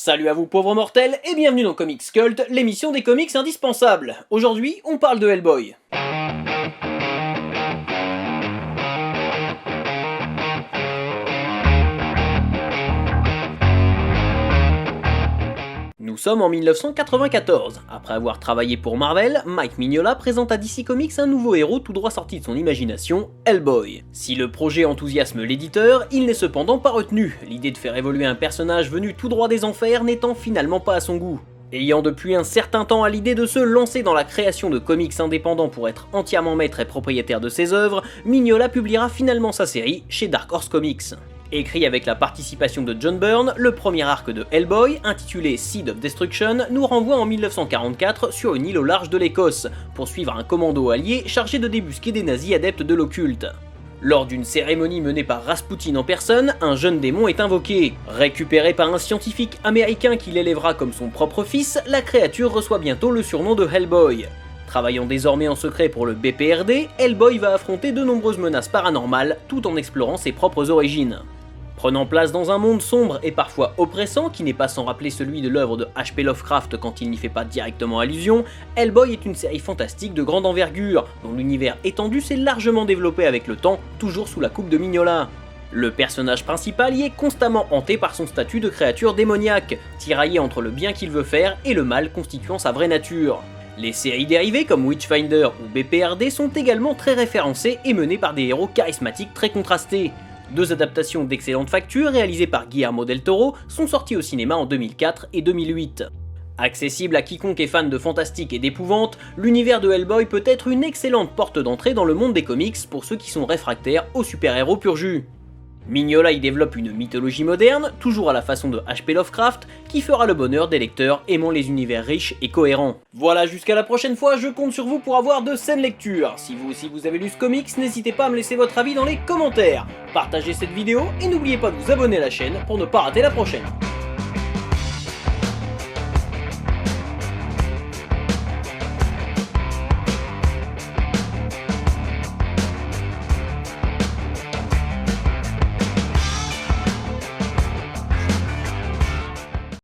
Salut à vous pauvres mortels et bienvenue dans Comics Cult, l'émission des comics indispensables. Aujourd'hui, on parle de Hellboy. Nous sommes en 1994. Après avoir travaillé pour Marvel, Mike Mignola présente à DC Comics un nouveau héros tout droit sorti de son imagination, Hellboy. Si le projet enthousiasme l'éditeur, il n'est cependant pas retenu, l'idée de faire évoluer un personnage venu tout droit des enfers n'étant finalement pas à son goût. Ayant depuis un certain temps à l'idée de se lancer dans la création de comics indépendants pour être entièrement maître et propriétaire de ses œuvres, Mignola publiera finalement sa série chez Dark Horse Comics. Écrit avec la participation de John Byrne, le premier arc de Hellboy, intitulé Seed of Destruction, nous renvoie en 1944 sur une île au large de l'Écosse, pour suivre un commando allié chargé de débusquer des nazis adeptes de l'occulte. Lors d'une cérémonie menée par Rasputin en personne, un jeune démon est invoqué. Récupéré par un scientifique américain qui l'élèvera comme son propre fils, la créature reçoit bientôt le surnom de Hellboy. Travaillant désormais en secret pour le BPRD, Hellboy va affronter de nombreuses menaces paranormales tout en explorant ses propres origines. Prenant place dans un monde sombre et parfois oppressant qui n'est pas sans rappeler celui de l'œuvre de H.P. Lovecraft quand il n'y fait pas directement allusion, Hellboy est une série fantastique de grande envergure, dont l'univers étendu s'est largement développé avec le temps, toujours sous la coupe de Mignola. Le personnage principal y est constamment hanté par son statut de créature démoniaque, tiraillé entre le bien qu'il veut faire et le mal constituant sa vraie nature. Les séries dérivées comme Witchfinder ou BPRD sont également très référencées et menées par des héros charismatiques très contrastés. Deux adaptations d'excellente facture réalisées par Guillermo del Toro sont sorties au cinéma en 2004 et 2008. Accessible à quiconque est fan de fantastique et d'épouvante, l'univers de Hellboy peut être une excellente porte d'entrée dans le monde des comics pour ceux qui sont réfractaires aux super-héros pur jus. Mignola y développe une mythologie moderne, toujours à la façon de H.P. Lovecraft, qui fera le bonheur des lecteurs aimant les univers riches et cohérents. Voilà, jusqu'à la prochaine fois, je compte sur vous pour avoir de saines lectures. Si vous aussi vous avez lu ce comics, n'hésitez pas à me laisser votre avis dans les commentaires. Partagez cette vidéo et n'oubliez pas de vous abonner à la chaîne pour ne pas rater la prochaine.